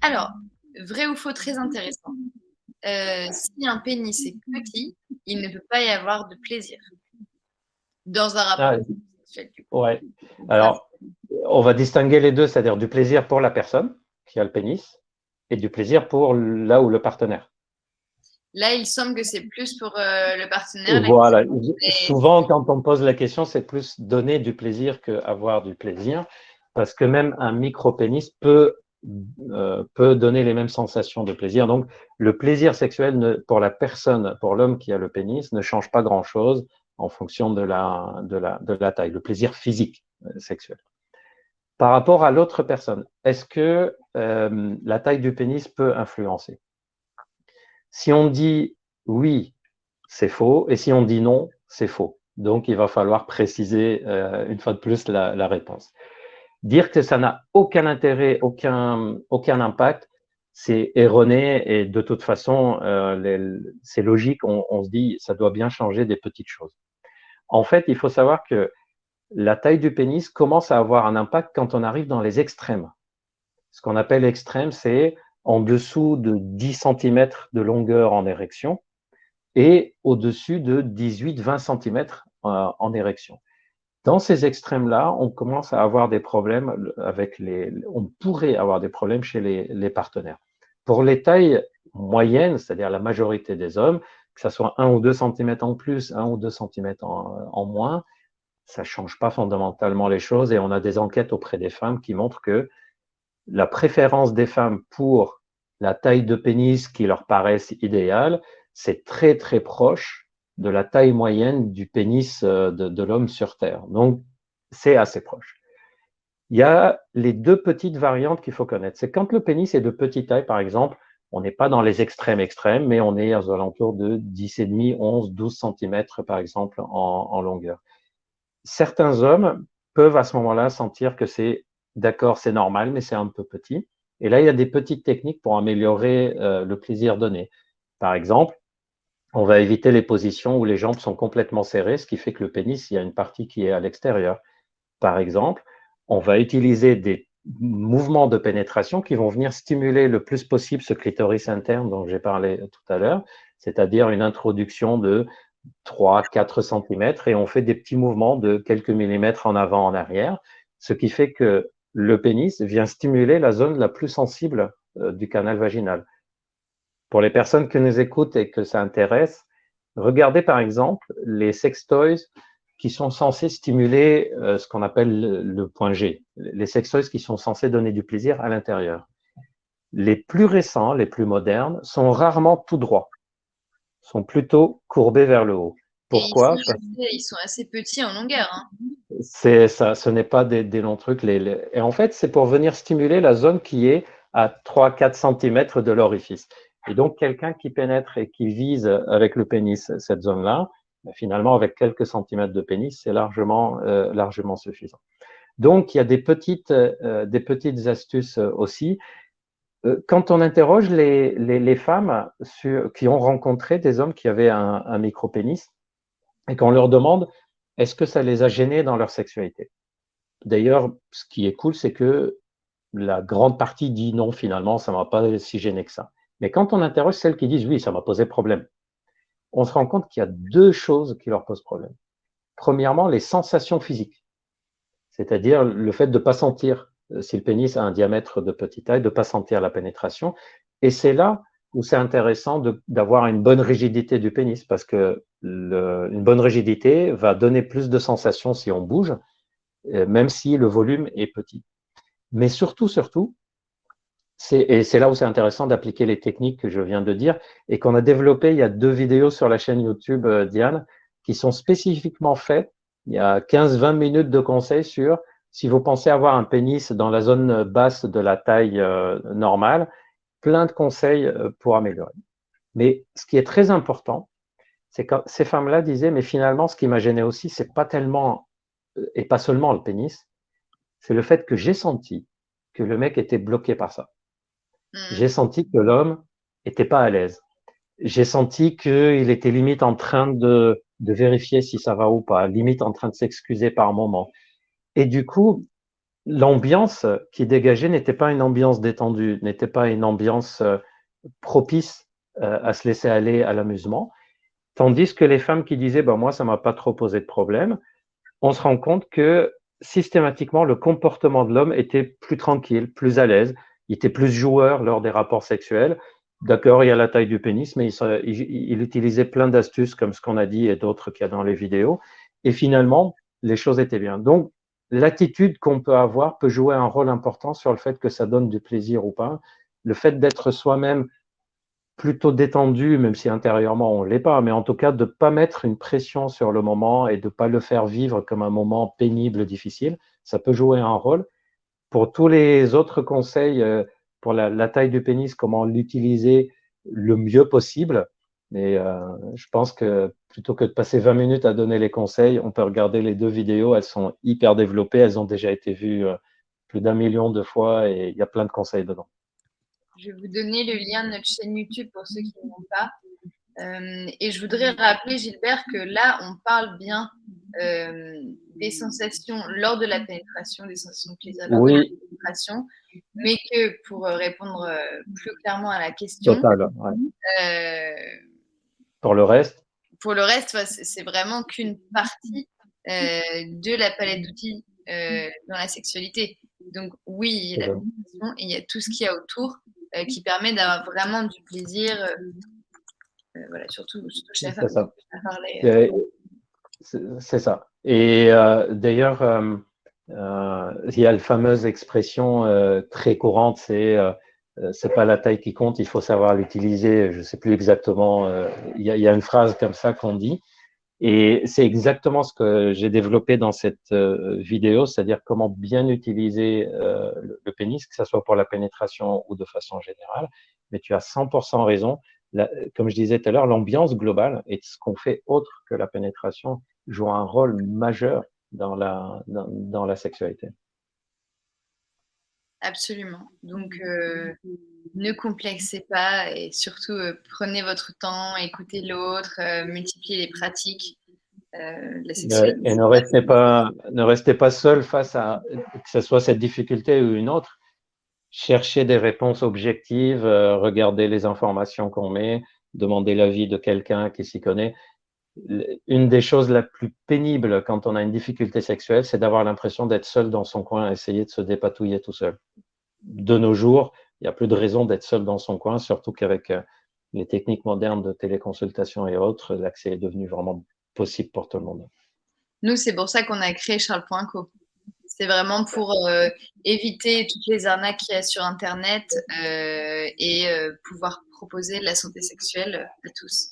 Alors, vrai ou faux, très intéressant. Si un pénis est petit, il ne peut pas y avoir de plaisir dans un rapport Ah, sexuel, du coup. ouais. Ça, Alors, on va distinguer les deux, c'est-à-dire du plaisir pour la personne qui a le pénis et du plaisir pour là où le partenaire. là, il semble que c'est plus pour le partenaire. Là, Voilà. mais Souvent, quand on pose la question, c'est plus donner du plaisir qu'avoir du plaisir, parce que même un micro-pénis peut donner les mêmes sensations de plaisir. Donc, le plaisir sexuel pour la personne, pour l'homme qui a le pénis, ne change pas grand-chose en fonction de la taille, le plaisir physique sexuel. Par rapport à l'autre personne, est-ce que la taille du pénis peut influencer? Si on dit oui, c'est faux, et si on dit non, c'est faux. Donc, il va falloir préciser une fois de plus la réponse. Dire que ça n'a aucun intérêt, aucun impact, c'est erroné et de toute façon, c'est logique. On se dit, ça doit bien changer des petites choses. En fait, il faut savoir que la taille du pénis commence à avoir un impact quand on arrive dans les extrêmes. Ce qu'on appelle extrême, c'est en dessous de 10 centimètres de longueur en érection et au-dessus de 18-20 centimètres en érection. Dans ces extrêmes-là, on commence à avoir des problèmes on pourrait avoir des problèmes chez les partenaires. Pour les tailles moyennes, c'est-à-dire la majorité des hommes, que ce soit 1 ou 2 centimètres en plus, 1 ou 2 centimètres en moins, ça ne change pas fondamentalement les choses et on a des enquêtes auprès des femmes qui montrent que la préférence des femmes pour la taille de pénis qui leur paraisse idéale, c'est très très proche de la taille moyenne du pénis de l'homme sur Terre. Donc, c'est assez proche. Il y a les deux petites variantes qu'il faut connaître. C'est quand le pénis est de petite taille, par exemple, on n'est pas dans les extrêmes extrêmes, mais on est aux alentours de 10,5, 11, 12 centimètres, par exemple, en longueur. Certains hommes peuvent à ce moment-là sentir que c'est d'accord, c'est normal, mais c'est un peu petit. Et là, il y a des petites techniques pour améliorer le plaisir donné. Par exemple, on va éviter les positions où les jambes sont complètement serrées, ce qui fait que le pénis, il y a une partie qui est à l'extérieur. Par exemple, on va utiliser des mouvements de pénétration qui vont venir stimuler le plus possible ce clitoris interne dont j'ai parlé tout à l'heure, c'est-à-dire une introduction de 3-4 centimètres et on fait des petits mouvements de quelques millimètres en avant, en arrière, ce qui fait que le pénis vient stimuler la zone la plus sensible du canal vaginal. Pour les personnes qui nous écoutent et que ça intéresse, regardez par exemple les sextoys qui sont censés stimuler ce qu'on appelle le point G, les sextoys qui sont censés donner du plaisir à l'intérieur. Les plus récents, les plus modernes, sont rarement tout droits, sont plutôt courbés vers le haut. et Pourquoi? ils sont assez petits en longueur, hein. C'est ça, ce n'est pas des longs trucs. Et en fait, c'est pour venir stimuler la zone qui est à 3-4 centimètres de l'orifice. Et donc, quelqu'un qui pénètre et qui vise avec le pénis cette zone-là, ben, finalement, avec quelques centimètres de pénis, c'est largement suffisant. Donc, il y a des petites astuces aussi. Quand on interroge les femmes qui ont rencontré des hommes qui avaient un micro-pénis et qu'on leur demande est-ce que ça les a gênés dans leur sexualité? D'ailleurs, ce qui est cool, c'est que la grande partie dit non, finalement, ça ne m'a pas si gêné que ça. Mais quand on interroge celles qui disent oui, ça m'a posé problème, on se rend compte qu'il y a deux choses qui leur posent problème. Premièrement, les sensations physiques, c'est-à-dire le fait de ne pas sentir, si le pénis a un diamètre de petite taille, de ne pas sentir la pénétration. Et c'est là où c'est intéressant d'avoir une bonne rigidité du pénis, parce que une bonne rigidité va donner plus de sensations si on bouge, même si le volume est petit. Mais surtout, et c'est là où c'est intéressant d'appliquer les techniques que je viens de dire et qu'on a développé. Il y a 2 vidéos sur la chaîne YouTube Diane qui sont spécifiquement faites. Il y a 15-20 minutes de conseils sur si vous pensez avoir un pénis dans la zone basse de la taille normale, plein de conseils pour améliorer. Mais ce qui est très important, c'est que ces femmes-là disaient, mais finalement, ce qui m'a gêné aussi, c'est pas tellement et pas seulement le pénis, c'est le fait que j'ai senti que le mec était bloqué par ça. Mhm. J'ai senti que l'homme était pas à l'aise. J'ai senti qu'il était limite en train de vérifier si ça va ou pas, limite en train de s'excuser par moment. Et du coup, l'ambiance qui dégageait n'était pas une ambiance détendue, n'était pas une ambiance propice à se laisser aller à l'amusement. Tandis que les femmes qui disaient moi, ça m'a pas trop posé de problème, on se rend compte que systématiquement, le comportement de l'homme était plus tranquille, plus à l'aise, il était plus joueur lors des rapports sexuels. D'accord, il y a la taille du pénis, mais il utilisait plein d'astuces comme ce qu'on a dit et d'autres qu'il y a dans les vidéos. Et finalement, les choses étaient bien. Donc, l'attitude qu'on peut avoir peut jouer un rôle important sur le fait que ça donne du plaisir ou pas. Le fait d'être soi-même plutôt détendu, même si intérieurement on ne l'est pas, mais en tout cas de ne pas mettre une pression sur le moment et de ne pas le faire vivre comme un moment pénible, difficile, ça peut jouer un rôle. Pour tous les autres conseils, pour la taille du pénis, comment l'utiliser le mieux possible, mais je pense que plutôt que de passer 20 minutes à donner les conseils, on peut regarder les 2 vidéos, elles sont hyper développées, elles ont déjà été vues plus d'1 million de fois et il y a plein de conseils dedans. Je vais vous donner le lien de notre chaîne YouTube pour ceux qui ne l'ont pas. Et je voudrais rappeler, Gilbert, que là, on parle bien des sensations lors de la pénétration, des sensations de plaisir lors de la pénétration, mais que pour répondre plus clairement à la question, Total, ouais. Pour le reste, c'est vraiment qu'une partie de la palette d'outils dans la sexualité. Donc oui, il y a la pénétration et il y a tout ce qu'il y a autour qui permet d'avoir vraiment du plaisir. Voilà, surtout chez la femme. C'est ça. Et d'ailleurs, il y a la fameuse expression très courante, c'est pas la taille qui compte, il faut savoir l'utiliser. Je sais plus exactement. Il y a une phrase comme ça qu'on dit. Et c'est exactement ce que j'ai développé dans cette vidéo, c'est-à-dire comment bien utiliser le pénis, que ce soit pour la pénétration ou de façon générale. Mais tu as 100% raison. Comme je disais tout à l'heure, l'ambiance globale et ce qu'on fait autre que la pénétration joue un rôle majeur dans la sexualité. Absolument. Donc, ne complexez pas et surtout prenez votre temps, écoutez l'autre, multipliez les pratiques. La sexualité. Et ne restez pas seul face à que ce soit cette difficulté ou une autre. Cherchez des réponses objectives, regardez les informations qu'on met, demandez l'avis de quelqu'un qui s'y connaît. Une des choses la plus pénibles quand on a une difficulté sexuelle, c'est d'avoir l'impression d'être seul dans son coin, essayer de se dépatouiller tout seul. De nos jours, il n'y a plus de raison d'être seul dans son coin, surtout qu'avec les techniques modernes de téléconsultation et autres, l'accès est devenu vraiment possible pour tout le monde. Nous, c'est pour ça qu'on a créé Charles.co. C'est vraiment pour éviter toutes les arnaques qu'il y a sur Internet et pouvoir proposer de la santé sexuelle à tous.